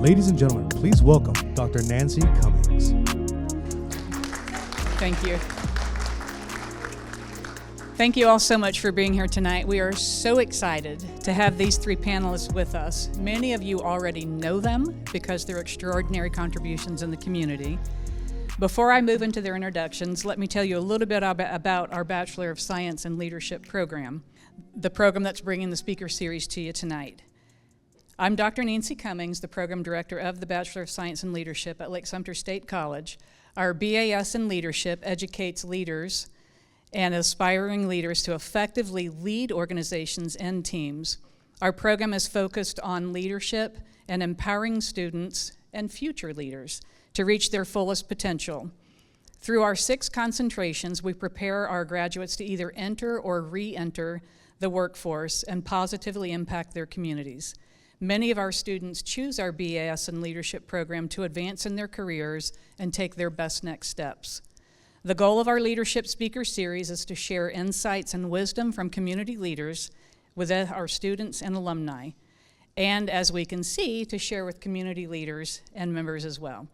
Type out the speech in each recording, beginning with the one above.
Ladies and gentlemen, please welcome Dr. Nancy Cummings. Thank you. Thank you all so much for being here tonight. We are so excited to have these three panelists with us. Many of you already know them because they're extraordinary contributions in the community. Before I move into their introductions, let me tell you a little bit about our Bachelor of Science and Leadership program, the program that's bringing the speaker series to you tonight. I'm Dr. Nancy Cummings, the program director of the Bachelor of Science and Leadership at Lake-Sumter State College. Our BAS in Leadership educates leaders and aspiring leaders to effectively lead organizations and teams. Our program is focused on leadership and empowering students and future leaders to reach their fullest potential. Through our 6 concentrations, we prepare our graduates to either enter or re-enter the workforce and positively impact their communities. Many of our students choose our BAS in Leadership program to advance in their careers and take their best next steps. The goal of our Leadership Speaker Series is to share insights and wisdom from community leaders with our students and alumni, and as we can see, to share with community leaders and members as well.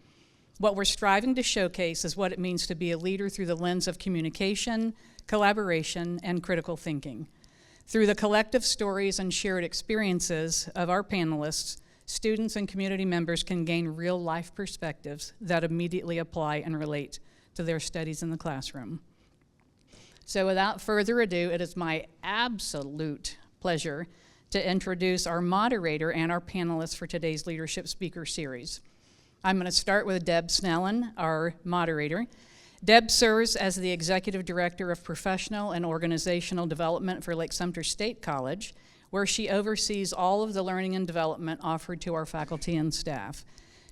What we're striving to showcase is what it means to be a leader through the lens of communication, collaboration, and critical thinking. Through the collective stories and shared experiences of our panelists, students and community members can gain real-life perspectives that immediately apply and relate to their studies in the classroom. So without further ado, it is my absolute pleasure to introduce our moderator and our panelists for today's Leadership Speaker Series. I'm going to start with Deb Snellen, our moderator. Deb serves as the Executive Director of Professional and Organizational Development for Lake-Sumter State College, where she oversees all of the learning and development offered to our faculty and staff.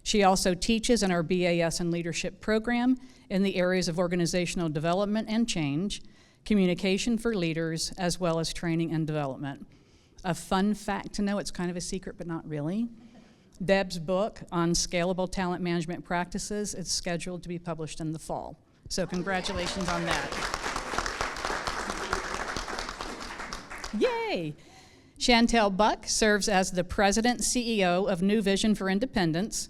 She also teaches in our BAS and Leadership program in the areas of organizational development and change, communication for leaders, as well as training and development. A fun fact to know, it's kind of a secret, but not really. Deb's book on scalable talent management practices is scheduled to be published in the fall. So congratulations on that. Yay! Chantel Buck serves as the President CEO of New Vision for Independence,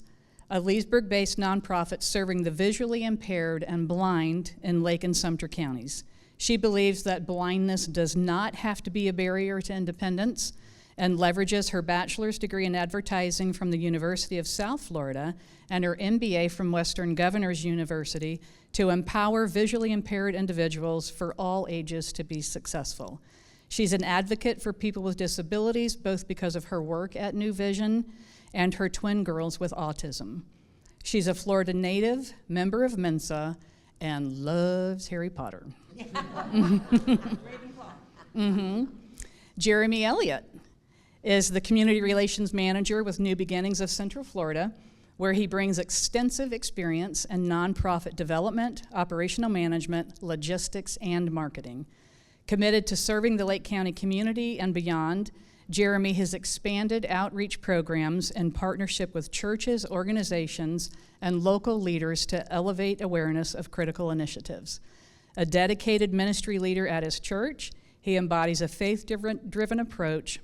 a Leesburg-based nonprofit serving the visually impaired and blind in Lake and Sumter counties. She believes that blindness does not have to be a barrier to independence and leverages her bachelor's degree in advertising from the University of South Florida and her MBA from Western Governors University to empower visually impaired individuals for all ages to be successful. She's an advocate for people with disabilities, both because of her work at New Vision and her twin girls with autism. She's a Florida native, member of Mensa, and loves Harry Potter. Jeremy Elliott is the Community Relations Manager with New Beginnings of Central Florida, where he brings extensive experience in nonprofit development, operational management, logistics, and marketing. Committed to serving the Lake County community and beyond, Jeremy has expanded outreach programs in partnership with churches, organizations, and local leaders to elevate awareness of critical initiatives. A dedicated ministry leader at his church, he embodies a faith-driven approach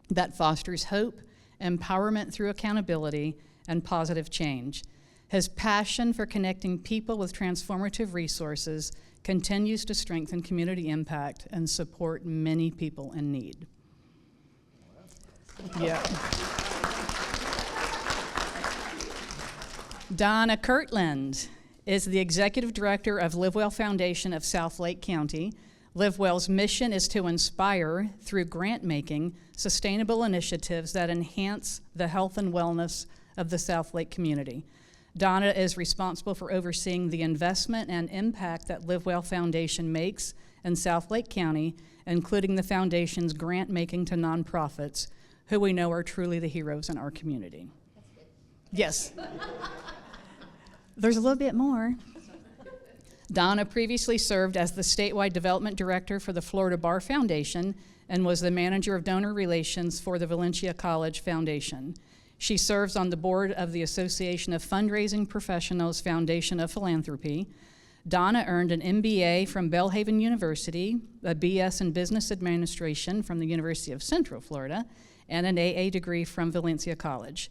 that fosters hope, empowerment through accountability, and positive change. His passion for connecting people with transformative resources continues to strengthen community impact and support many people in need. Yeah. Donna Kirtland is the Executive Director of LiveWell Foundation of South Lake County. LiveWell's mission is to inspire, through grant-making, sustainable initiatives that enhance the health and wellness of the South Lake community. Donna is responsible for overseeing the investment and impact that LiveWell Foundation makes in South Lake County, including the foundation's grant-making to nonprofits, who we know are truly the heroes in our community. Yes. There's a little bit more. Donna previously served as the statewide development director for the Florida Bar Foundation and was the manager of donor relations for the Valencia College Foundation. She serves on the board of the Association of Fundraising Professionals Foundation of Philanthropy. Donna earned an MBA from Belhaven University, a BS in Business Administration from the University of Central Florida, and an AA degree from Valencia College.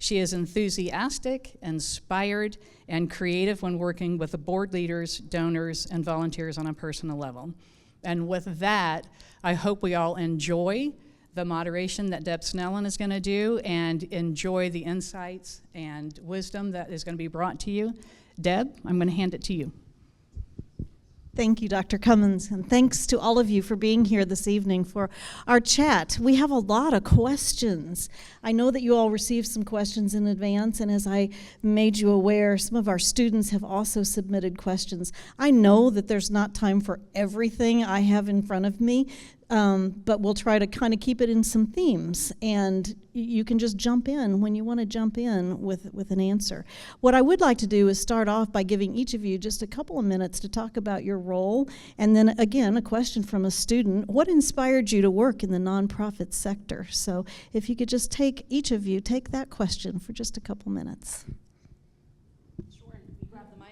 She is enthusiastic, inspired, and creative when working with the board leaders, donors, and volunteers on a personal level. And with that, I hope we all enjoy the moderation that Deb Snellen is going to do and enjoy the insights and wisdom that is going to be brought to you. Deb, I'm going to hand it to you. Thank you, Dr. Cummins, and thanks to all of you for being here this evening for our chat. We have a lot of questions. I know that you all received some questions in advance, and as I made you aware, some of our students have also submitted questions. I know that there's not time for everything I have in front of me, but we'll try to kind of keep it in some themes, and you can just jump in when you want to jump in with an answer. What I would like to do is start off by giving each of you just a couple of minutes to talk about your role, and then again, a question from a student. What inspired you to work in the nonprofit sector? So if you could just each of you take that question for just a couple minutes. Sure, you grab the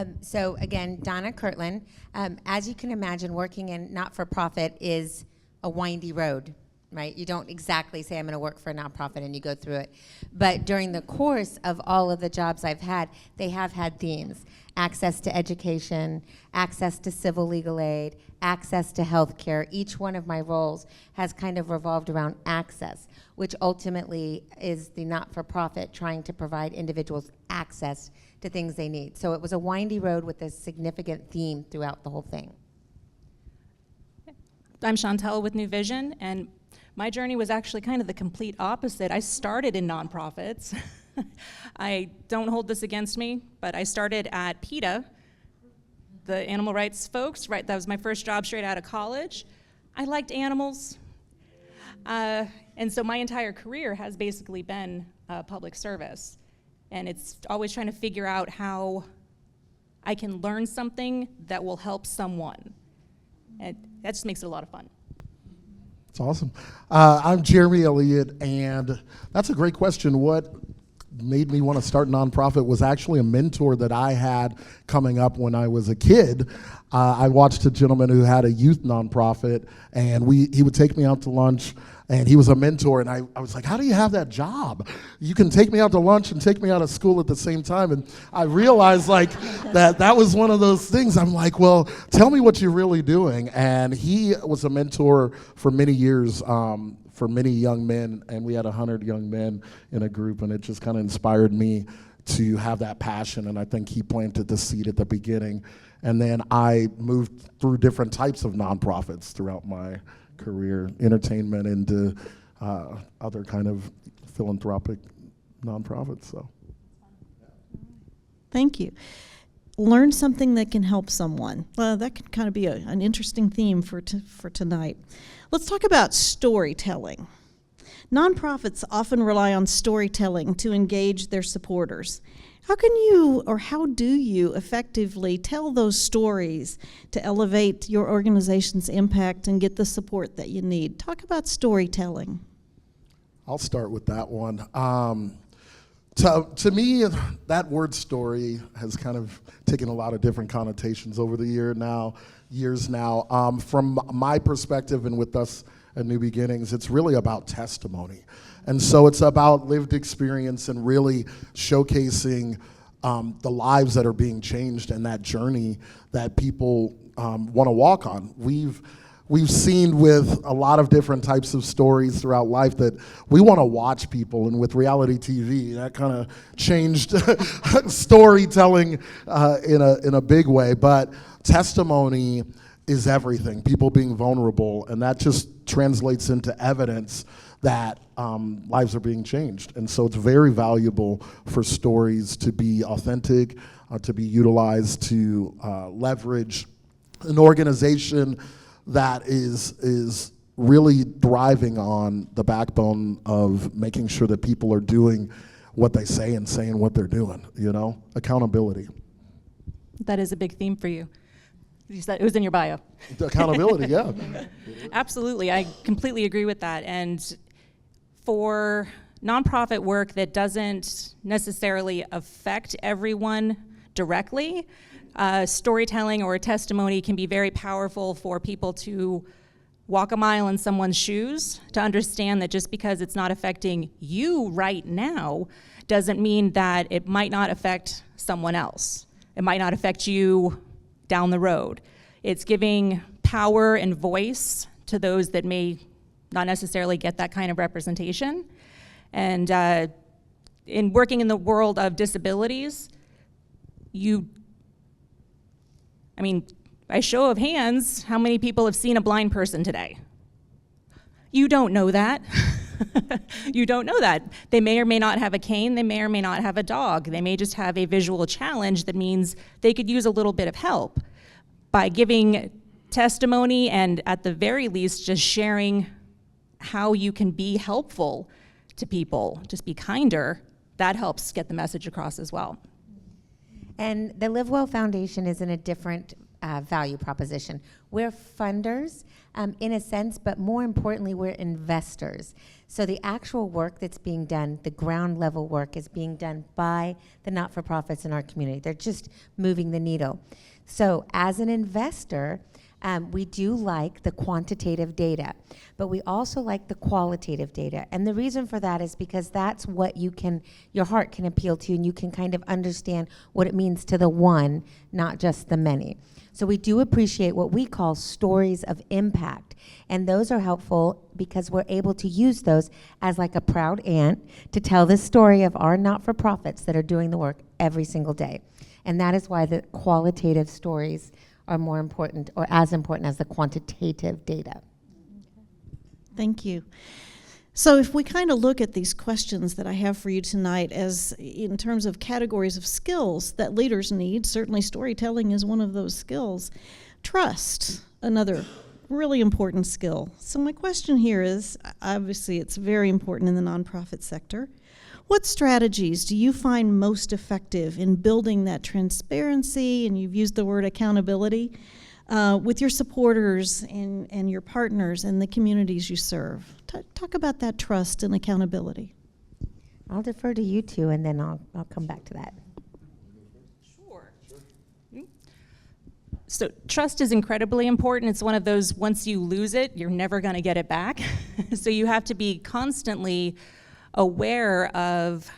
mic. So again, Donna Kirtland. As you can imagine, working in not-for-profit is a windy road, right? You don't exactly say, I'm going to work for a nonprofit, and you go through it. But during the course of all of the jobs I've had, they have had themes. Access to education, access to civil legal aid, access to health care. Each one of my roles has kind of revolved around access, which ultimately is the not-for-profit trying to provide individuals access to things they need. So it was a windy road with a significant theme throughout the whole thing. I'm Chantel with New Vision, and my journey was actually kind of the complete opposite. I started in nonprofits. I don't hold this against me, but I started at PETA, the animal rights folks, right? That was my first job straight out of college. I liked animals. And so my entire career has basically been public service. And it's always trying to figure out how I can learn something that will help someone. And that just makes it a lot of fun. That's awesome. I'm Jeremy Elliott, and that's a great question. What made me want to start a nonprofit was actually a mentor that I had coming up when I was a kid. I watched a gentleman who had a youth nonprofit, and he would take me out to lunch, and he was a mentor, and I was like, how do you have that job? You can take me out to lunch and take me out of school at the same time. And I realized that was one of those things. I'm like, well, tell me what you're really doing. And he was a mentor for many years, for many young men, and we had 100 young men in a group, and it just kind of inspired me to have that passion, and I think he planted the seed at the beginning. And then I moved through different types of nonprofits throughout my career, entertainment into other kind of philanthropic nonprofits. So, Thank you. Learn something that can help someone. Well, that can kind of be an interesting theme for tonight. Let's talk about storytelling. Nonprofits often rely on storytelling to engage their supporters. How do you effectively tell those stories to elevate your organization's impact and get the support that you need? Talk about storytelling. I'll start with that one. To me, that word story has kind of taken a lot of different connotations over the years now. From my perspective and with us at New Beginnings, it's really about testimony. And so it's about lived experience and really showcasing the lives that are being changed and that journey that people want to walk on. We've seen with a lot of different types of stories throughout life that we want to watch people, and with reality TV, that kind of changed storytelling in a big way. But testimony is everything, people being vulnerable, and that just translates into evidence that lives are being changed. And so it's very valuable for stories to be authentic, to be utilized to leverage an organization that is really thriving on the backbone of making sure that people are doing what they say and saying what they're doing, accountability. That is a big theme for you. You said it was in your bio. The accountability, yeah. Absolutely, I completely agree with that. And for nonprofit work that doesn't necessarily affect everyone directly, storytelling or a testimony can be very powerful for people to walk a mile in someone's shoes to understand that just because it's not affecting you right now doesn't mean that it might not affect someone else. It might not affect you down the road. It's giving power and voice to those that may not necessarily get that kind of representation. And in working in the world of disabilities, by show of hands, how many people have seen a blind person today? You don't know that. You don't know that. They may or may not have a cane, they may or may not have a dog. They may just have a visual challenge that means they could use a little bit of help. By giving testimony and at the very least just sharing how you can be helpful to people, just be kinder, that helps get the message across as well. And the Live Well Foundation is in a different value proposition. We're funders in a sense, but more importantly, we're investors. So the actual work that's being done, the ground level work, is being done by the not-for-profits in our community. They're just moving the needle. So as an investor, we do like the quantitative data, but we also like the qualitative data. And the reason for that is because that's what your heart can appeal to, and you can kind of understand what it means to the one, not just the many. So we do appreciate what we call stories of impact. And those are helpful because we're able to use those as like a proud aunt to tell the story of our not-for-profits that are doing the work every single day. And that is why the qualitative stories are more important or as important as the quantitative data. Thank you. So if we kind of look at these questions that I have for you tonight as in terms of categories of skills that leaders need, certainly storytelling is one of those skills. Trust, another really important skill. So my question here is, obviously it's very important in the nonprofit sector. What strategies do you find most effective in building that transparency, and you've used the word accountability, with your supporters and your partners and the communities you serve? Talk about that trust and accountability. I'll defer to you two, and then I'll come back to that. Sure. So trust is incredibly important. It's one of those, once you lose it, you're never going to get it back. So you have to be constantly aware of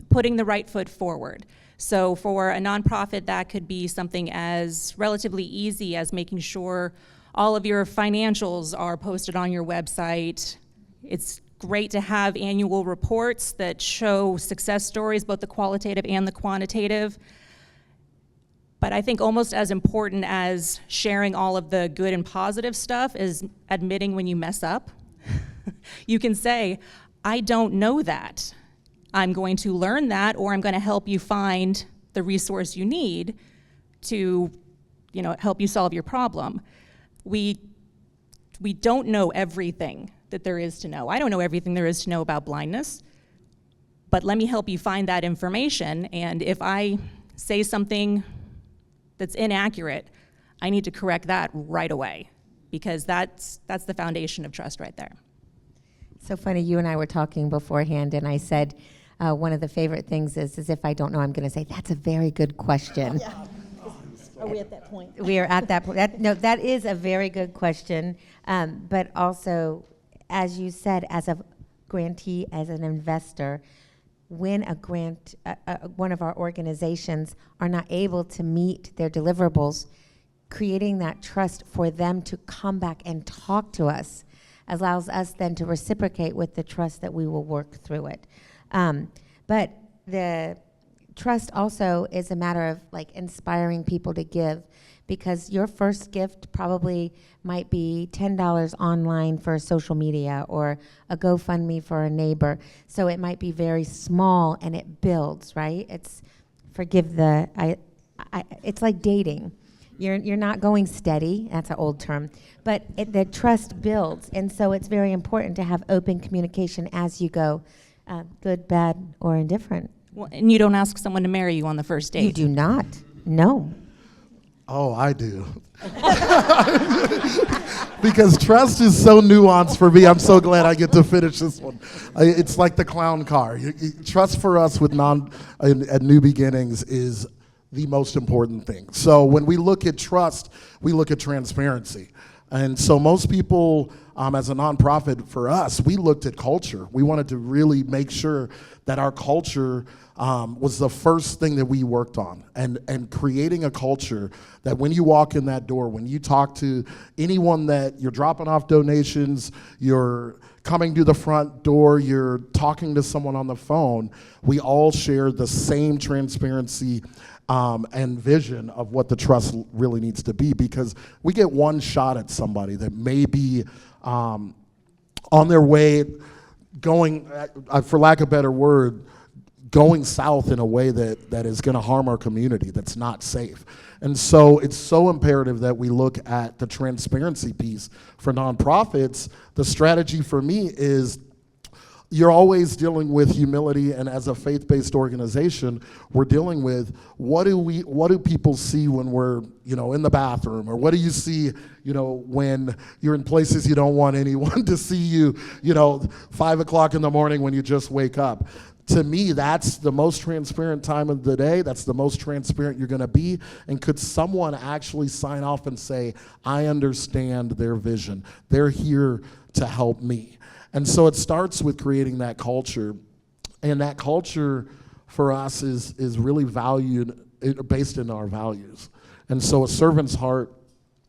putting the right foot forward. So for a nonprofit, that could be something as relatively easy as making sure all of your financials are posted on your website. It's great to have annual reports that show success stories, both the qualitative and the quantitative. But I think almost as important as sharing all of the good and positive stuff is admitting when you mess up. You can say, I don't know that. I'm going to learn that, or I'm going to help you find the resource you need to, help you solve your problem. We don't know everything that there is to know. I don't know everything there is to know about blindness, but let me help you find that information. And if I say something that's inaccurate, I need to correct that right away, because that's the foundation of trust right there. So funny, you and I were talking beforehand, and I said one of the favorite things is if I don't know, I'm going to say, that's a very good question. Yeah. Are we at that point? We are at that point. That is a very good question. But also, as you said, as a grantee, as an investor, when a grant, one of our organizations are not able to meet their deliverables, creating that trust for them to come back and talk to us allows us then to reciprocate with the trust that we will work through it. But the trust also is a matter of inspiring people to give, because your first gift probably might be $10 online for social media or a GoFundMe for a neighbor. So it might be very small and it builds, right? It's it's like dating. You're not going steady, that's an old term, but the trust builds. And so it's very important to have open communication as you go, good, bad, or indifferent. Well, and you don't ask someone to marry you on the first date. You do not, no. Oh, I do. Because trust is so nuanced for me. I'm so glad I get to finish this one. It's like the clown car. Trust for us at New Beginnings is the most important thing. So when we look at trust, we look at transparency. And so most people, as a nonprofit, for us, we looked at culture. We wanted to really make sure that our culture was the first thing that we worked on, and creating a culture that when you walk in that door, when you talk to anyone that you're dropping off donations, you're coming to the front door, you're talking to someone on the phone, we all share the same transparency and vision of what the trust really needs to be, because we get one shot at somebody that may be on their way going, for lack of a better word, going south in a way that is going to harm our community, that's not safe. And so it's so imperative that we look at the transparency piece. For nonprofits, the strategy for me is you're always dealing with humility, and as a faith-based organization, we're dealing with what do people see when we're, in the bathroom, or what do you see, when you're in places you don't want anyone to see you, 5 o'clock in the morning when you just wake up. To me, that's the most transparent time of the day. That's the most transparent you're going to be. And could someone actually sign off and say, I understand their vision. They're here to help me. And so it starts with creating that culture. And that culture for us is really based in our values. And so a servant's heart,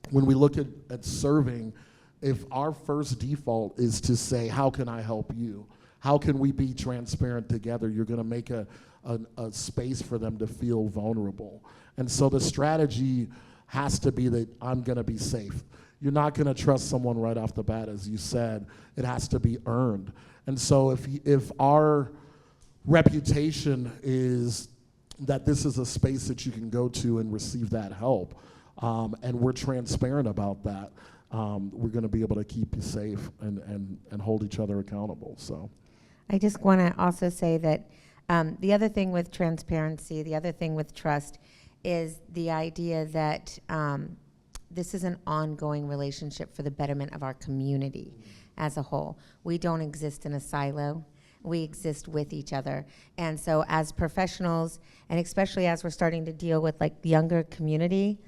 when we look at serving, if our first default is to say, how can I help you? How can we be transparent together? You're going to make a space for them to feel vulnerable. And so the strategy has to be that I'm going to be safe. You're not going to trust someone right off the bat, as you said. It has to be earned. And so if our reputation is that this is a space that you can go to and receive that help, and we're transparent about that, we're going to be able to keep you safe and hold each other accountable. So, I just want to also say that the other thing with transparency, the other thing with trust, is the idea that this is an ongoing relationship for the betterment of our community as a whole. We don't exist in a silo. We exist with each other. And so as professionals, and especially as we're starting to deal with like the younger community,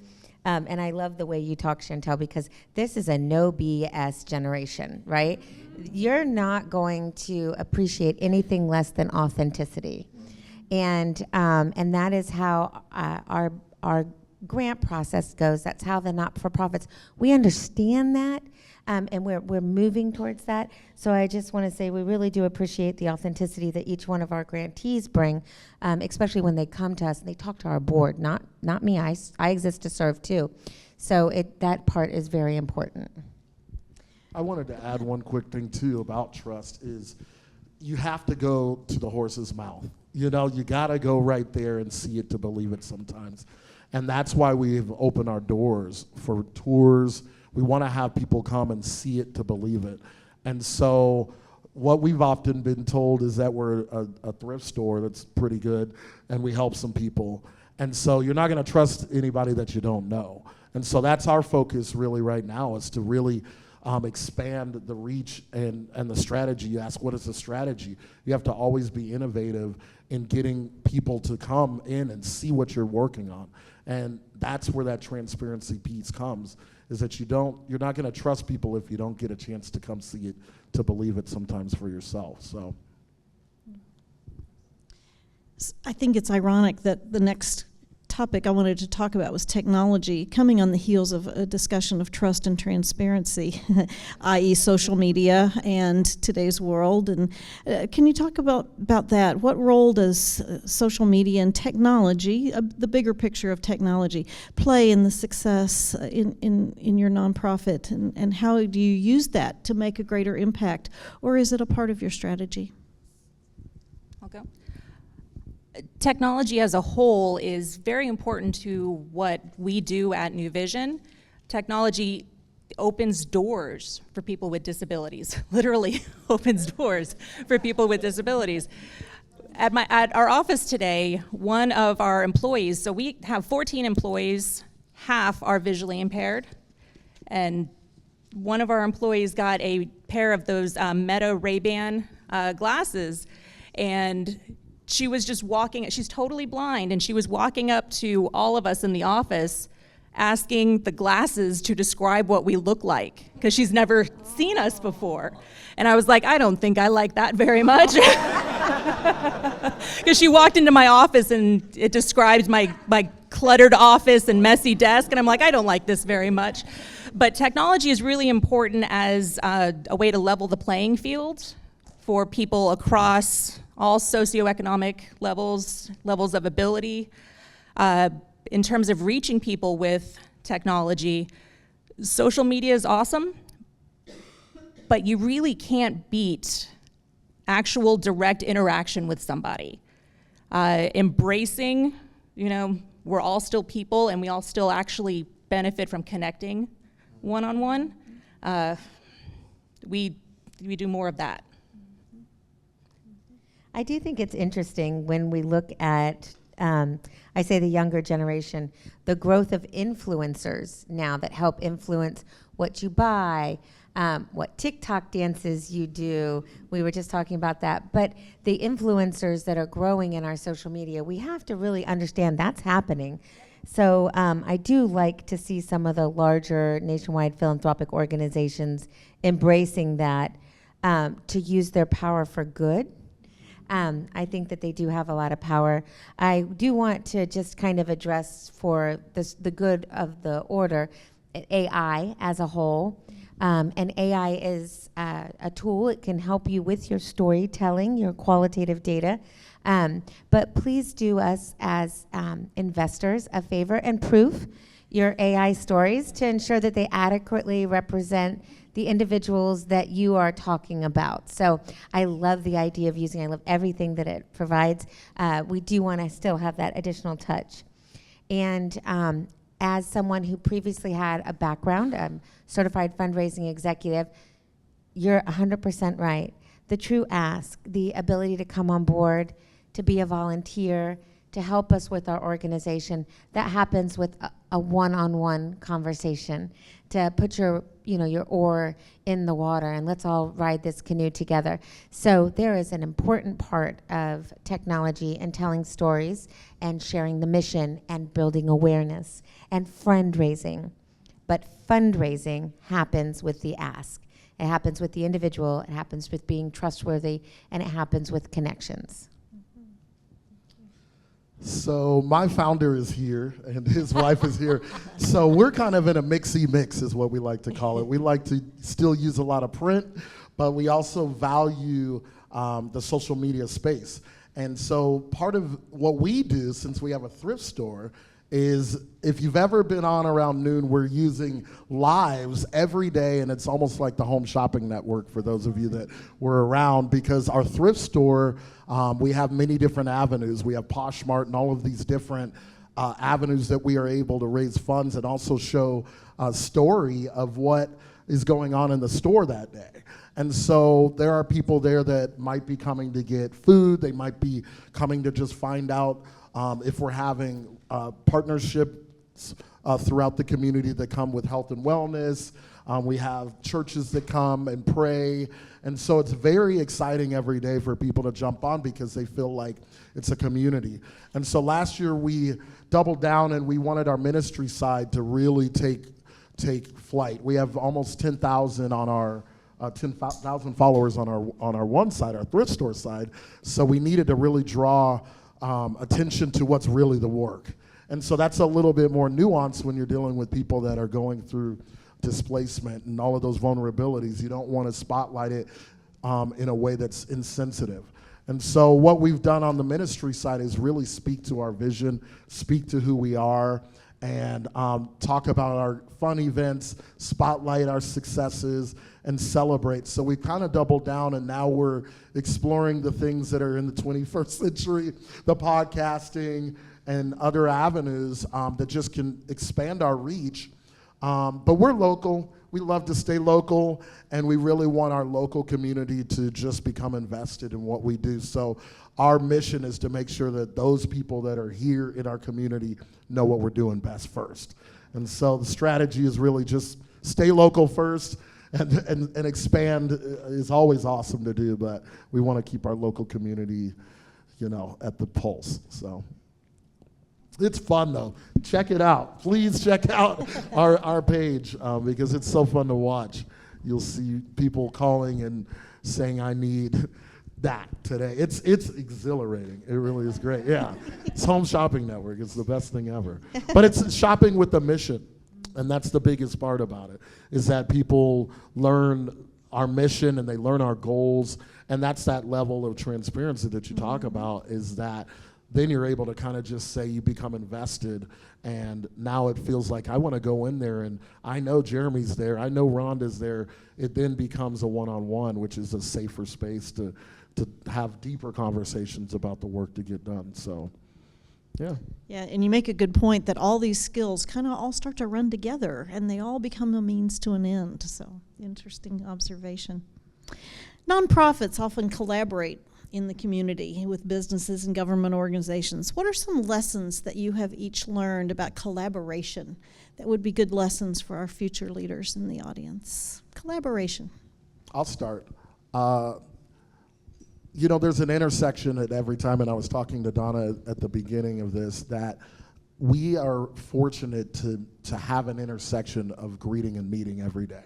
and I love the way you talk, Chantel, because this is a no BS generation, right? You're not going to appreciate anything less than authenticity. And that is how our grant process goes. That's how the not-for-profits, we understand that, and we're moving towards that. So I just want to say we really do appreciate the authenticity that each one of our grantees bring, especially when they come to us and they talk to our board. Not me. I exist to serve too. So that part is very important. I wanted to add one quick thing too about trust is you have to go to the horse's mouth. You got to go right there and see it to believe it sometimes. And that's why we've opened our doors for tours. We want to have people come and see it to believe it. And so what we've often been told is that we're a thrift store that's pretty good, and we help some people. And so you're not going to trust anybody that you don't know. And so that's our focus really right now, is to really expand the reach and the strategy. You ask, what is the strategy? You have to always be innovative in getting people to come in and see what you're working on. And that's where that transparency piece comes, is that you're not going to trust people if you don't get a chance to come see it, to believe it sometimes for yourself. So I think it's ironic that the next topic I wanted to talk about was technology, coming on the heels of a discussion of trust and transparency, i.e. social media and today's world. And can you talk about that? What role does social media and technology, the bigger picture of technology, play in the success in your nonprofit? And how do you use that to make a greater impact? Or is it a part of your strategy? I'll go. Technology as a whole is very important to what we do at New Vision. Technology opens doors for people with disabilities, literally opens doors for people with disabilities. At our office today, one of our employees, so we have 14 employees, half are visually impaired, and one of our employees got a pair of those Meta Ray-Ban glasses, and she was just walking, she's totally blind, and she was walking up to all of us in the office asking the glasses to describe what we look like, because she's never seen us before. And I was like, I don't think I like that very much. Because she walked into my office and it described my cluttered office and messy desk, and I'm like, I don't like this very much. But technology is really important as a way to level the playing field for people across all socioeconomic levels of ability. In terms of reaching people with technology, social media is awesome, but you really can't beat actual direct interaction with somebody. Embracing, we're all still people and we all still actually benefit from connecting one-on-one. We do more of that. I do think it's interesting when we look at, I say the younger generation, the growth of influencers now that help influence what you buy, what TikTok dances you do. We were just talking about that. But the influencers that are growing in our social media, we have to really understand that's happening. So I do like to see some of the larger nationwide philanthropic organizations embracing that to use their power for good. I think that they do have a lot of power. I do want to just kind of address for the good of the order, AI as a whole. And AI is a tool. It can help you with your storytelling, your qualitative data. But please do us as investors a favor and proof your AI stories to ensure that they adequately represent the individuals that you are talking about. So I love the idea of I love everything that it provides. We do want to still have that additional touch. And as someone who previously had a background, certified fundraising executive, you're 100% right. The true ask, the ability to come on board, to be a volunteer, to help us with our organization, that happens with a one-on-one conversation, to put your oar in the water and let's all ride this canoe together. So there is an important part of technology and telling stories and sharing the mission and building awareness and fundraising. But fundraising happens with the ask. It happens with the individual, it happens with being trustworthy, and it happens with connections. So my founder is here and his wife is here. So we're kind of in a mixy mix is what we like to call it. We like to still use a lot of print, but we also value the social media space. And so part of what we do, since we have a thrift store, is if you've ever been on around noon, we're using lives every day, and it's almost like the home shopping network for those of you that were around, because our thrift store, we have many different avenues. We have Poshmark and all of these different avenues that we are able to raise funds and also show a story of what is going on in the store that day. And so there are people there that might be coming to get food. They might be coming to just find out if we're having partnerships throughout the community that come with health and wellness. We have churches that come and pray. And so it's very exciting every day for people to jump on because they feel like it's a community. And so last year we doubled down and we wanted our ministry side to really take flight. We have almost 10,000 on our 10,000 followers on our one side, our thrift store side. So we needed to really draw attention to what's really the work. And so that's a little bit more nuanced when you're dealing with people that are going through displacement and all of those vulnerabilities. You don't want to spotlight it in a way that's insensitive. And so what we've done on the ministry side is really speak to our vision, speak to who we are, and talk about our fun events, spotlight our successes, and celebrate. So we kind of doubled down, and now we're exploring the things that are in the 21st century, the podcasting and other avenues that just can expand our reach. But we're local. We love to stay local, and we really want our local community to just become invested in what we do. So our mission is to make sure that those people that are here in our community know what we're doing best first. And so the strategy is really just stay local first, and expand is always awesome to do, but we want to keep our local community, at the pulse. So It's fun though. Check it out. Please check out our page because it's so fun to watch. You'll see people calling and saying, I need that today. It's exhilarating. It really is great. Yeah. It's Home Shopping Network. It's the best thing ever. But it's shopping with a mission. And that's the biggest part about it, is that people learn our mission and they learn our goals. And that's that level of transparency that you talk about, is that then you're able to kind of just say you become invested, and now it feels like I want to go in there, and I know Jeremy's there, I know Rhonda's there. It then becomes a one-on-one, which is a safer space to have deeper conversations about the work to get done. So, yeah. Yeah, and you make a good point that all these skills kind of all start to run together, and they all become a means to an end. So, interesting observation. Nonprofits often collaborate in the community with businesses and government organizations. What are some lessons that you have each learned about collaboration that would be good lessons for our future leaders in the audience? Collaboration. I'll start. There's an intersection at every time, and I was talking to Donna at the beginning of this, that we are fortunate to have an intersection of greeting and meeting every day.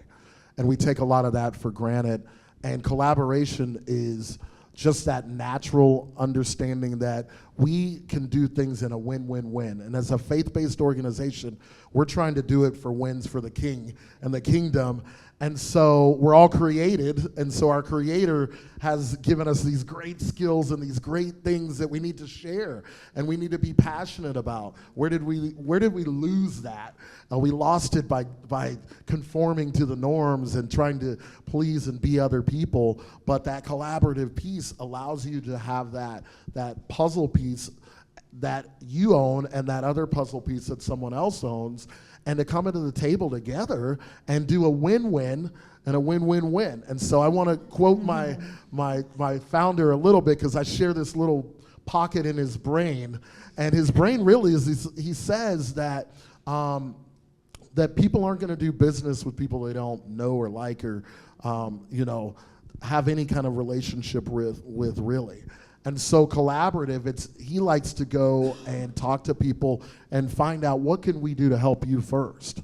And we take a lot of that for granted. And collaboration is just that natural understanding that we can do things in a win-win-win. And as a faith-based organization, we're trying to do it for wins for the King and the kingdom. And so we're all created, and so our Creator has given us these great skills and these great things that we need to share and we need to be passionate about. Where did we lose that? We lost it by conforming to the norms and trying to please and be other people. But that collaborative piece allows you to have that puzzle piece that you own and that other puzzle piece that someone else owns, and to come into the table together and do a win-win and a win-win-win. And so I want to quote my founder a little bit, because I share this little pocket in his brain, and his brain really is, he says that that people aren't going to do business with people they don't know or like or have any kind of relationship with really. And so collaborative, he likes to go and talk to people and find out, what can we do to help you first?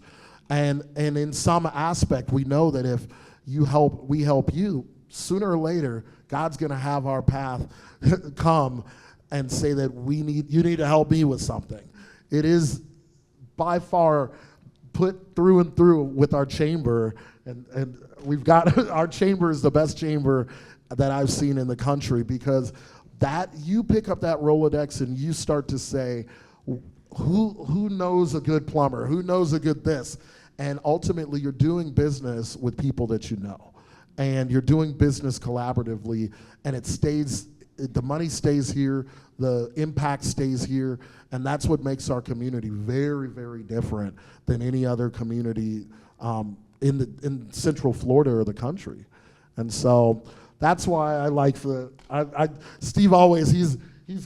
And in some aspect, we know that if we help you, sooner or later, God's going to have our path come and say that you need to help me with something. It is by far put through and through with our chamber, and we've got our chamber is the best chamber that I've seen in the country, because that you pick up that Rolodex and you start to say, who knows a good plumber? Who knows a good this? And ultimately, you're doing business with people that you know. And you're doing business collaboratively, and the money stays here, the impact stays here, and that's what makes our community very, very different than any other community in Central Florida or the country. And so that's why I like Steve always, he's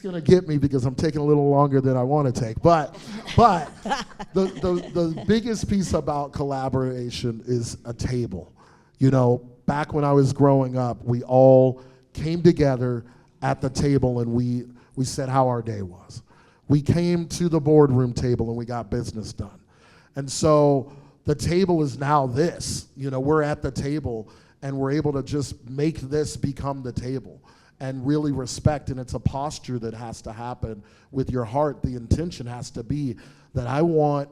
going to get me because I'm taking a little longer than I want to take. But the biggest piece about collaboration is a table. Back when I was growing up, we all came together at the table and we said how our day was. We came to the boardroom table and we got business done. And so the table is now this. We're at the table, and we're able to just make this become the table and really respect. And it's a posture that has to happen with your heart. The intention has to be that I want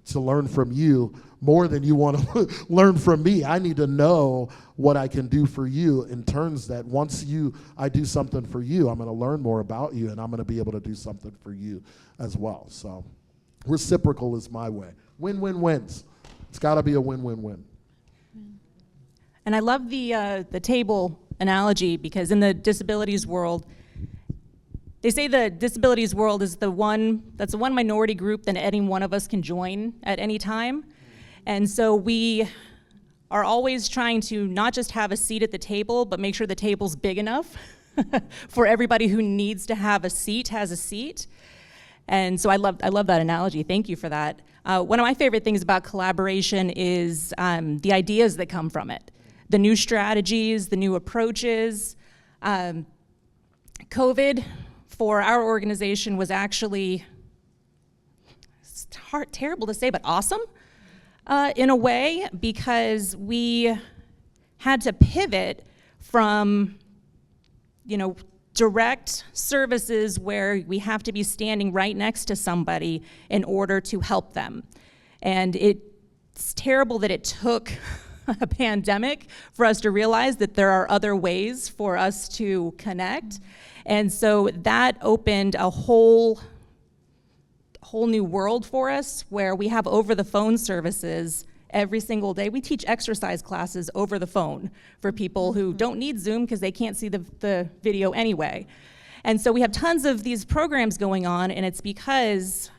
to learn from you more than you want to learn from me. I need to know what I can do for you in terms that once I do something for you, I'm going to learn more about you, and I'm going to be able to do something for you as well. So reciprocal is my way. Win-win-wins. It's got to be a win-win-win. And I love the table analogy, because in the disabilities world, they say the disabilities world is the one minority group that any one of us can join at any time. And so we are always trying to not just have a seat at the table, but make sure the table's big enough for everybody who needs to have a seat has a seat. And so I love that analogy. Thank you for that. One of my favorite things about collaboration is the ideas that come from it. The new strategies, the new approaches. COVID for our organization was actually terrible to say, but awesome in a way, because we had to pivot from, direct services where we have to be standing right next to somebody in order to help them. And it's terrible that it took a pandemic for us to realize that there are other ways for us to connect. And so that opened a whole new world for us, where we have over-the-phone services every single day. We teach exercise classes over the phone for people who don't need Zoom because they can't see the video anyway. And so we have tons of these programs going on, and it's because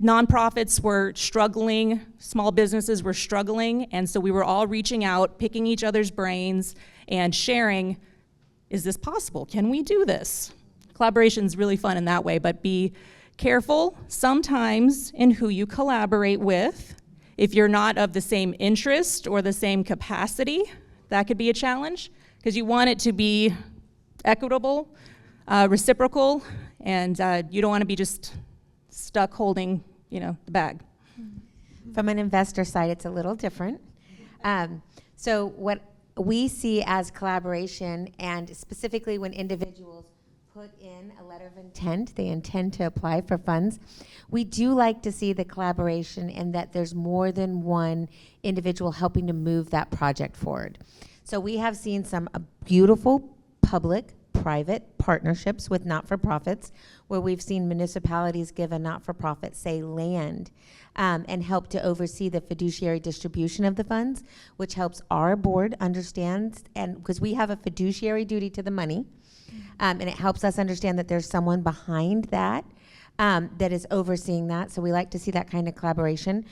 nonprofits were struggling, small businesses were struggling, and so we were all reaching out, picking each other's brains, and sharing, is this possible? Can we do this? Collaboration is really fun in that way, but be careful sometimes in who you collaborate with. If you're not of the same interest or the same capacity, that could be a challenge, because you want it to be equitable, reciprocal, and you don't want to be just stuck holding, the bag. From an investor side, it's a little different. So what we see as collaboration, and specifically when individuals put in a letter of intent, they intend to apply for funds, we do like to see the collaboration in that there's more than one individual helping to move that project forward. So we have seen some beautiful public-private partnerships with not-for-profits, where we've seen municipalities give a not-for-profit, say, land, and help to oversee the fiduciary distribution of the funds, which helps our board understand, and because we have a fiduciary duty to the money, and it helps us understand that there's someone behind that that is overseeing that. So we like to see that kind of collaboration.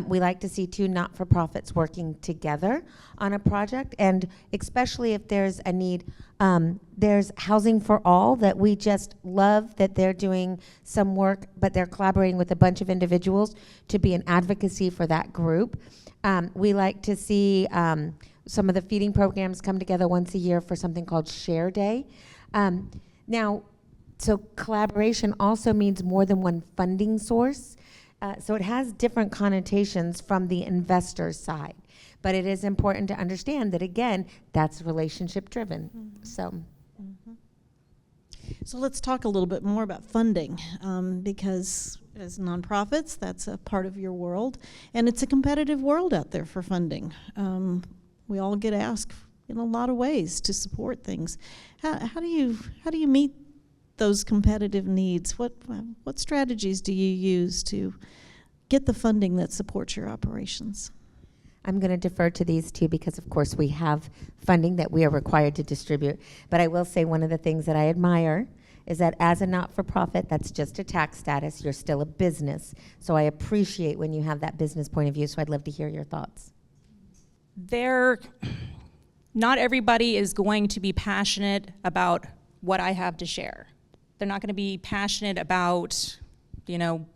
We like to see two not-for-profits working together on a project, and especially if there's a need. There's Housing for All that we just love that they're doing some work, but they're collaborating with a bunch of individuals to be an advocacy for that group. We like to see some of the feeding programs come together once a year for something called Share Day. Now, so collaboration also means more than one funding source. So it has different connotations from the investor side. But it is important to understand that, again, that's relationship driven. Mm-hmm. So let's talk a little bit more about funding, because as nonprofits, that's a part of your world. And it's a competitive world out there for funding. We all get asked in a lot of ways to support things. How do you meet those competitive needs? What strategies do you use to get the funding that supports your operations? I'm going to defer to these two because, of course, we have funding that we are required to distribute. But I will say one of the things that I admire is that as a not-for-profit, that's just a tax status. You're still a business. So I appreciate when you have that business point of view. So I'd love to hear your thoughts. Not everybody is going to be passionate about what I have to share. They're not going to be passionate about,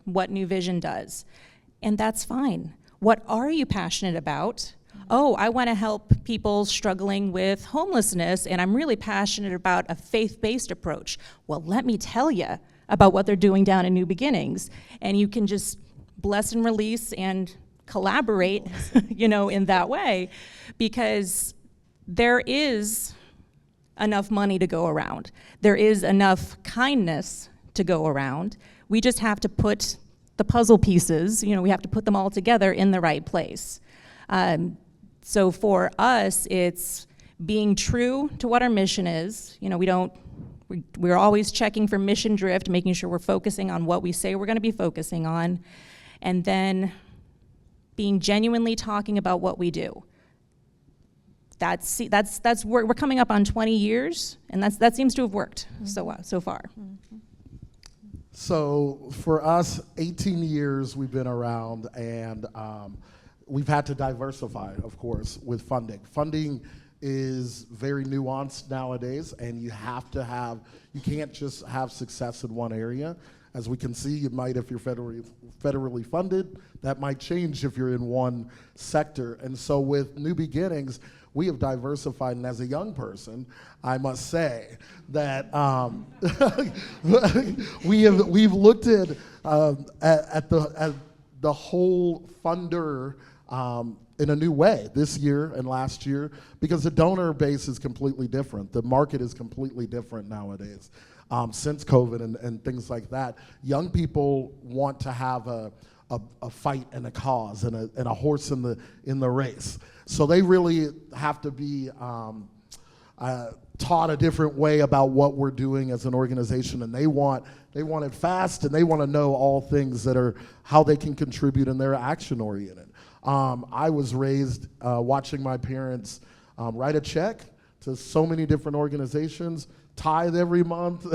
what New Vision does. And that's fine. What are you passionate about? Oh, I want to help people struggling with homelessness, and I'm really passionate about a faith-based approach. Well, let me tell you about what they're doing down in New Beginnings. And you can just bless and release and collaborate, in that way, because there is enough money to go around. There is enough kindness to go around. We just have to put the puzzle pieces, we have to put them all together in the right place. So for us, it's being true to what our mission is. We're always checking for mission drift, making sure we're focusing on what we say we're going to be focusing on, and then being genuinely talking about what we do. That's we're coming up on 20 years, and that seems to have worked so far. Mm-hmm. So for us, 18 years we've been around, and we've had to diversify, of course, with funding. Funding is very nuanced nowadays, and you can't just have success in one area. As we can see, you might, if you're federally funded, that might change if you're in one sector. And so with New Beginnings, we have diversified, and as a young person, I must say that we've looked at the whole funder in a new way this year and last year, because the donor base is completely different. The market is completely different nowadays. Since COVID and things like that, young people want to have a fight and a cause and a horse in the race. So they really have to be taught a different way about what we're doing as an organization, and they want it fast, and they want to know all things that are how they can contribute, and they're action oriented. I was raised watching my parents write a check to so many different organizations, tithe every month,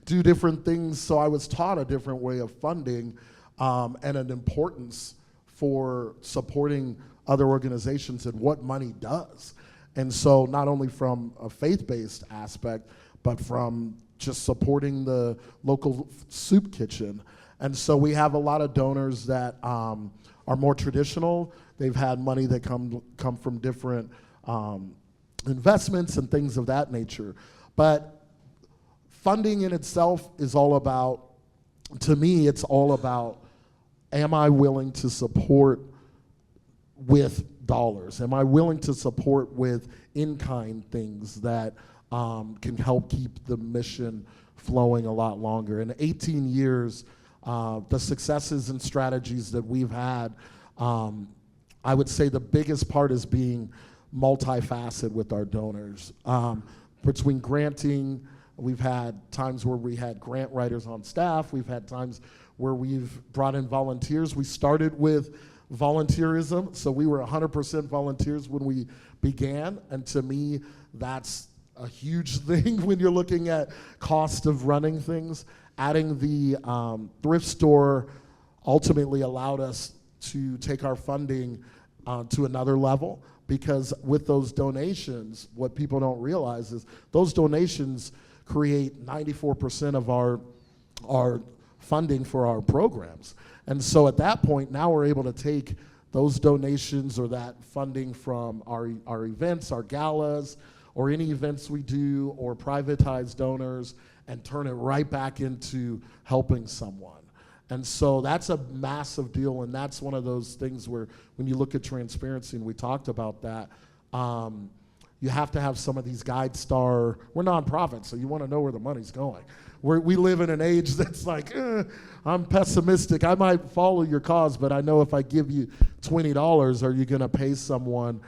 do different things. So I was taught a different way of funding and an importance for supporting other organizations and what money does. And so not only from a faith-based aspect, but from just supporting the local soup kitchen. And so we have a lot of donors that are more traditional. They've had money that come from different investments and things of that nature. But funding in itself is all about, to me, it's all about, am I willing to support with dollars? Am I willing to support with in-kind things that can help keep the mission flowing a lot longer? In 18 years, the successes and strategies that we've had, I would say the biggest part is being multifaceted with our donors. Between granting, we've had times where we had grant writers on staff. We've had times where we've brought in volunteers. We started with volunteerism, so we were 100% volunteers when we began, and to me, that's a huge thing when you're looking at cost of running things. Adding the thrift store ultimately allowed us to take our funding to another level, because with those donations, what people don't realize is those donations create 94% of our funding for our programs. And so at that point, now we're able to take those donations or that funding from our events, our galas, or any events we do, or privatized donors, and turn it right back into helping someone. And so that's a massive deal, and that's one of those things where when you look at transparency, and we talked about that, you have to have some of these guide star, we're nonprofits, so you want to know where the money's going. We live in an age that's like, I'm pessimistic. I might follow your cause, but I know if I give you $20, are you going to pay someone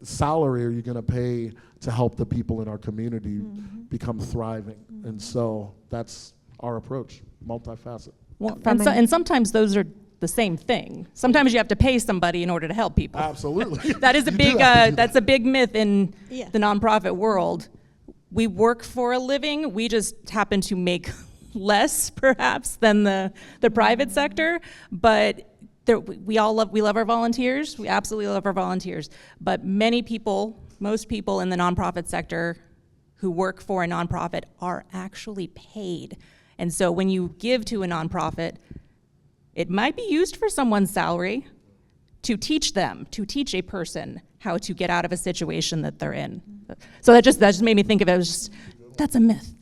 salary? Are you going to pay to help the people in our community become thriving? And so that's our approach, multifaceted. Well, and sometimes those are the same thing. Sometimes you have to pay somebody in order to help people. Absolutely. That is a big, that's a big myth in the nonprofit world. We work for a living. We just happen to make less, perhaps, than the private sector. But we love our volunteers. We absolutely love our volunteers. But most people in the nonprofit sector who work for a nonprofit are actually paid. And so when you give to a nonprofit, it might be used for someone's salary to teach a person how to get out of a situation that they're in. So that just made me think of it. That's a myth.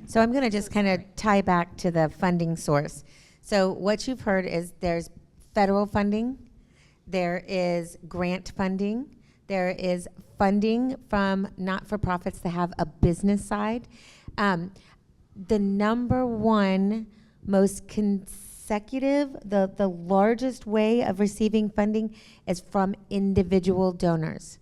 So I'm going to just kind of tie back to the funding source. So what you've heard is there's federal funding, there is grant funding, there is funding from not-for-profits that have a business side. The number one most consecutive, the largest way of receiving funding is from individual donors,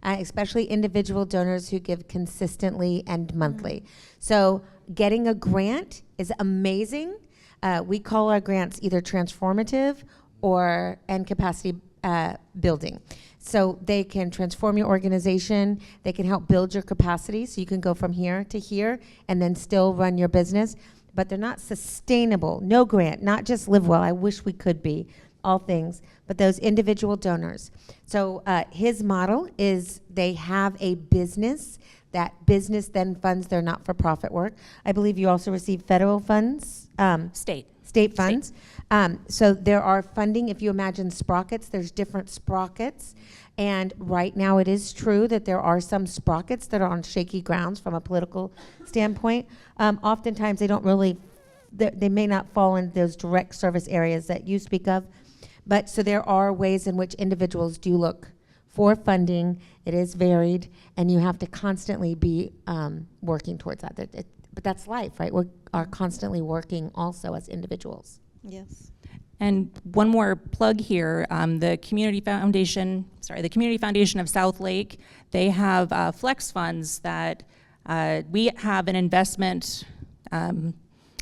especially individual donors who give consistently and monthly. So getting a grant is amazing. We call our grants either transformative and capacity building. So they can transform your organization, they can help build your capacity so you can go from here to here and then still run your business, but they're not sustainable. No grant, not just live well, I wish we could be, all things, but those individual donors. So his model is they have a business that business then funds their not-for-profit work. I believe you also receive federal funds. State funds. So there are funding. If you imagine sprockets, there's different sprockets. And right now it is true that there are some sprockets that are on shaky grounds from a political standpoint. Oftentimes they don't really, they may not fall in those direct service areas that you speak of. But so there are ways in which individuals do look for funding. It is varied, and you have to constantly be working towards that. But that's life, right? We are constantly working also as individuals. Yes. And one more plug here, the Community Foundation of South Lake, they have flex funds that we have an investment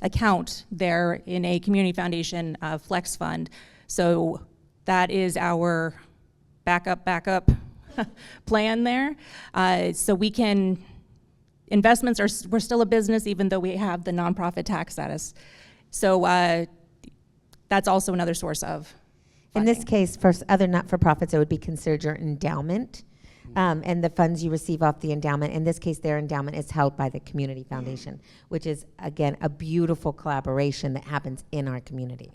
account there in a community foundation flex fund. So that is our backup plan there. So we can, investments we're still a business even though we have the nonprofit tax status. So that's also another source of funding. In this case, for other not-for-profits, it would be considered your endowment, and the funds you receive off the endowment. In this case, their endowment is held by the Community Foundation, which is, again, a beautiful collaboration that happens in our community.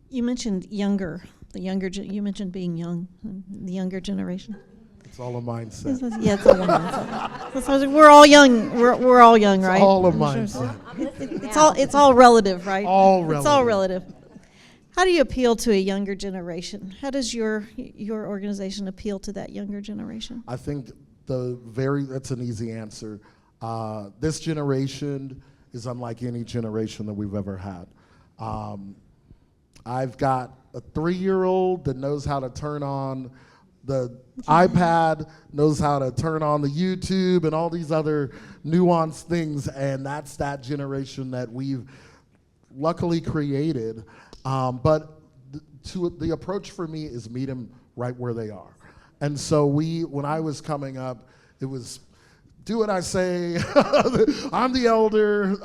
You mentioned you mentioned being young, the younger generation. It's all a mindset. Yeah, it's all a mindset. So we're all young. We're all young, right? It's all a mindset. It's all relative, right? All relative. It's all relative. How do you appeal to a younger generation? How does your organization appeal to that younger generation? I think that's an easy answer. This generation is unlike any generation that we've ever had. I've got a 3-year-old that knows how to turn on the iPad, knows how to turn on the YouTube and all these other nuanced things, and that's that generation that we've luckily created. But the approach for me is meet them right where they are. And so when I was coming up, it was do what I say. I'm the elder.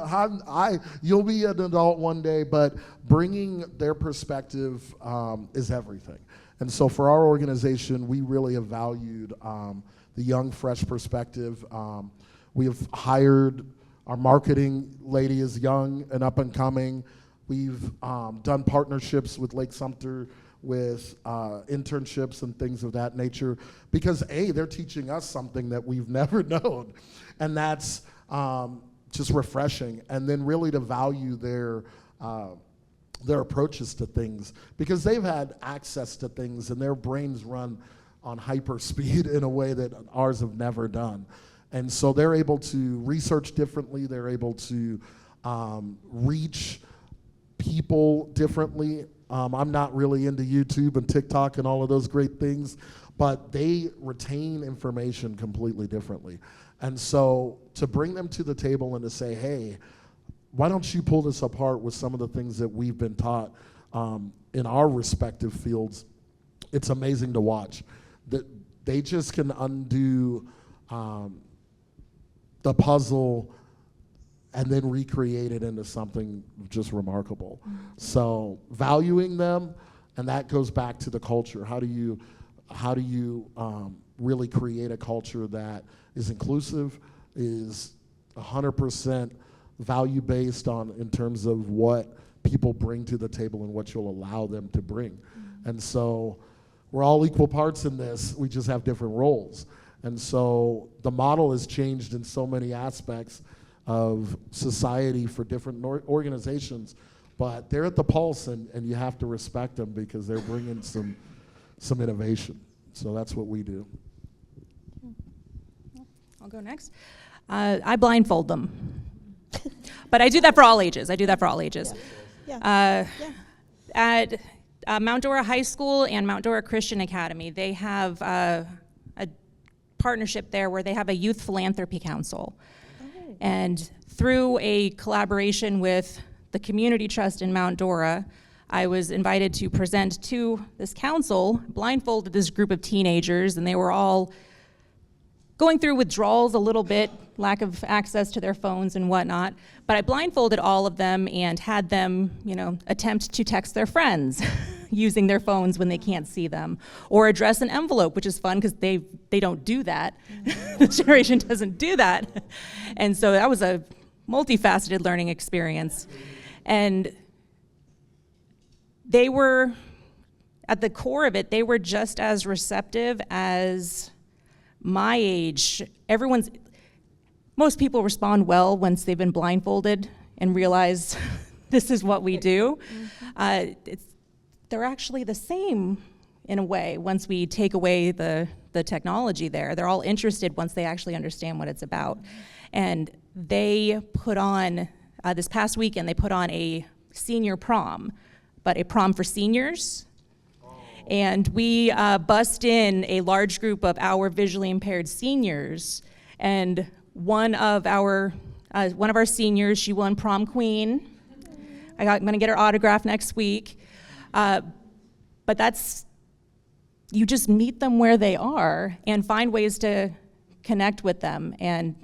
You'll be an adult one day, but bringing their perspective is everything. And so for our organization, we really have valued the young, fresh perspective. We have hired, our marketing lady is young and up and coming. We've done partnerships with Lake-Sumter with internships and things of that nature because they're teaching us something that we've never known. And that's just refreshing. And then really to value their approaches to things because they've had access to things and their brains run on hyper speed in a way that ours have never done. And so they're able to research differently, they're able to reach people differently. I'm not really into YouTube and TikTok and all of those great things, but they retain information completely differently. And so to bring them to the table and to say, hey, why don't you pull this apart with some of the things that we've been taught in our respective fields, it's amazing to watch. That they just can undo the puzzle and then recreate it into something just remarkable. So valuing them, and that goes back to the culture. How do you really create a culture that is inclusive, is 100% value-based in terms of what people bring to the table and what you'll allow them to bring. And so we're all equal parts in this, we just have different roles. And so the model has changed in so many aspects of society for different organizations, but they're at the pulse and you have to respect them because they're bringing some innovation. So that's what we do. I'll go next. I blindfold them. But I do that for all ages. Yeah. At Mount Dora High School and Mount Dora Christian Academy, they have a partnership there where they have a youth philanthropy council. Oh. And through a collaboration with the Community Trust in Mount Dora, I was invited to present to this council, blindfolded this group of teenagers, and they were all going through withdrawals a little bit, lack of access to their phones and whatnot. But I blindfolded all of them and had them, attempt to text their friends, using their phones when they can't see them, or address an envelope, which is fun because they don't do that. This generation doesn't do that. And so that was a multifaceted learning experience. And they were, at the core of it, they were just as receptive as my age. Most people respond well once they've been blindfolded and realize this is what we do. They're actually the same in a way once we take away the technology there. They're all interested once they actually understand what it's about. And they put on, this past weekend, they put on a senior prom, but a prom for seniors. And we bussed in a large group of our visually impaired seniors, and one of our seniors, she won prom queen. I'm gonna get her autograph next week. But you just meet them where they are and find ways to connect with them and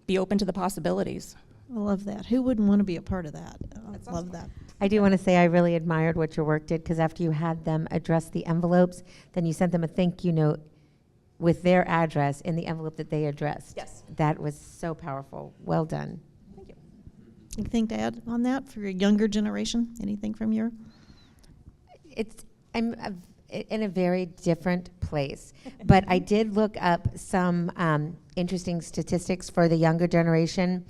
be open to the possibilities. I love that. Who wouldn't want to be a part of that? I love that. I do want to say I really admired what your work did, because after you had them address the envelopes, then you sent them a thank you note with their address in the envelope that they addressed. Yes. That was so powerful. Well done. Thank you. Anything to add on that for your younger generation? Anything from your? I'm in a very different place, but I did look up some interesting statistics for the younger generation.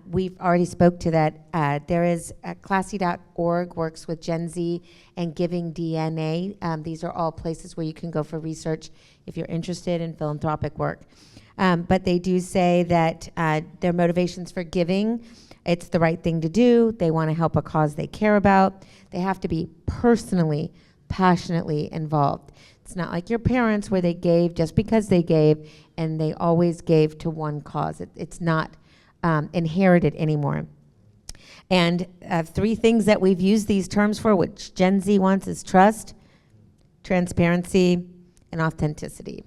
We've already spoke to that. There is Classy.org works with Gen Z and Giving DNA. These are all places where you can go for research if you're interested in philanthropic work. But they do say that their motivations for giving, it's the right thing to do. They want to help a cause they care about. They have to be personally, passionately involved. It's not like your parents where they gave just because they gave and they always gave to one cause. It's not inherited anymore. And 3 things that we've used these terms for, which Gen Z wants, is trust, transparency, and authenticity.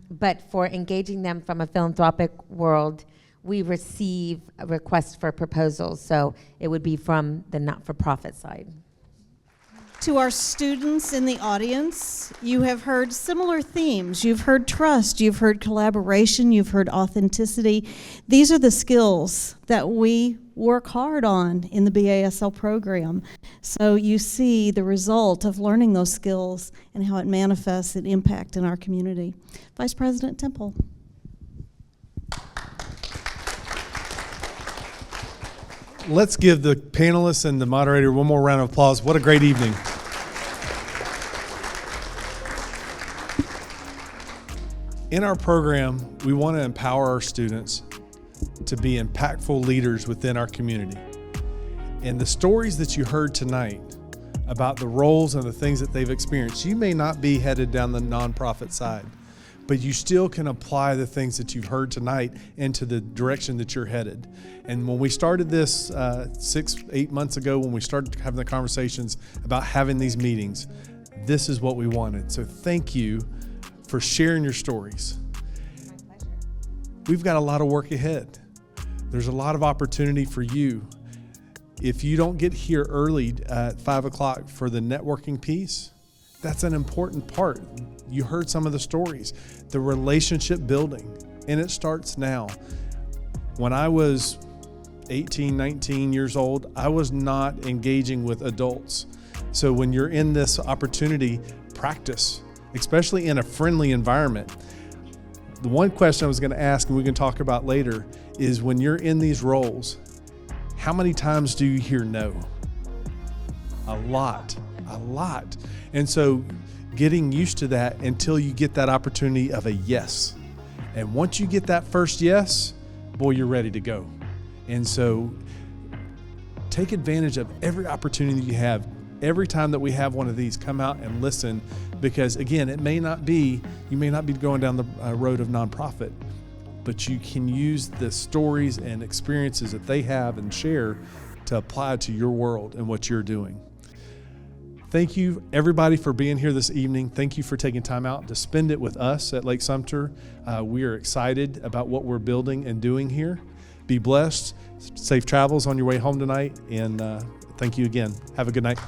But for engaging them from a philanthropic world, we receive requests for proposals, so it would be from the not-for-profit side. To our students in the audience, you have heard similar themes. You've heard trust, you've heard collaboration, you've heard authenticity. These are the skills that we work hard on in the BAS-L program. So you see the result of learning those skills and how it manifests an impact in our community. Vice President Temple. Let's give the panelists and the moderator one more round of applause. What a great evening. In our program, we want to empower our students to be impactful leaders within our community. And the stories that you heard tonight about the roles and the things that they've experienced, you may not be headed down the nonprofit side, but you still can apply the things that you've heard tonight into the direction that you're headed. And when we started this 6-8 months ago, when we started having the conversations about having these meetings, this is what we wanted. So thank you for sharing your stories. My pleasure. We've got a lot of work ahead. There's a lot of opportunity for you. If you don't get here early at 5 o'clock for the networking piece, that's an important part. You heard some of the stories, the relationship building, and it starts now. When I was 18, 19 years old, I was not engaging with adults. So when you're in this opportunity, practice, especially in a friendly environment. The one question I was going to ask, and we can talk about later, is when you're in these roles, how many times do you hear no? A lot. And so getting used to that until you get that opportunity of a yes. And once you get that first yes, boy, you're ready to go. And so take advantage of every opportunity you have. Every time that we have one of these, come out and listen, because again, you may not be going down the road of nonprofit, but you can use the stories and experiences that they have and share to apply to your world and what you're doing. Thank you, everybody, for being here this evening. Thank you for taking time out to spend it with us at Lake-Sumter. We are excited about what we're building and doing here. Be blessed. Safe travels on your way home tonight, and thank you again. Have a good night.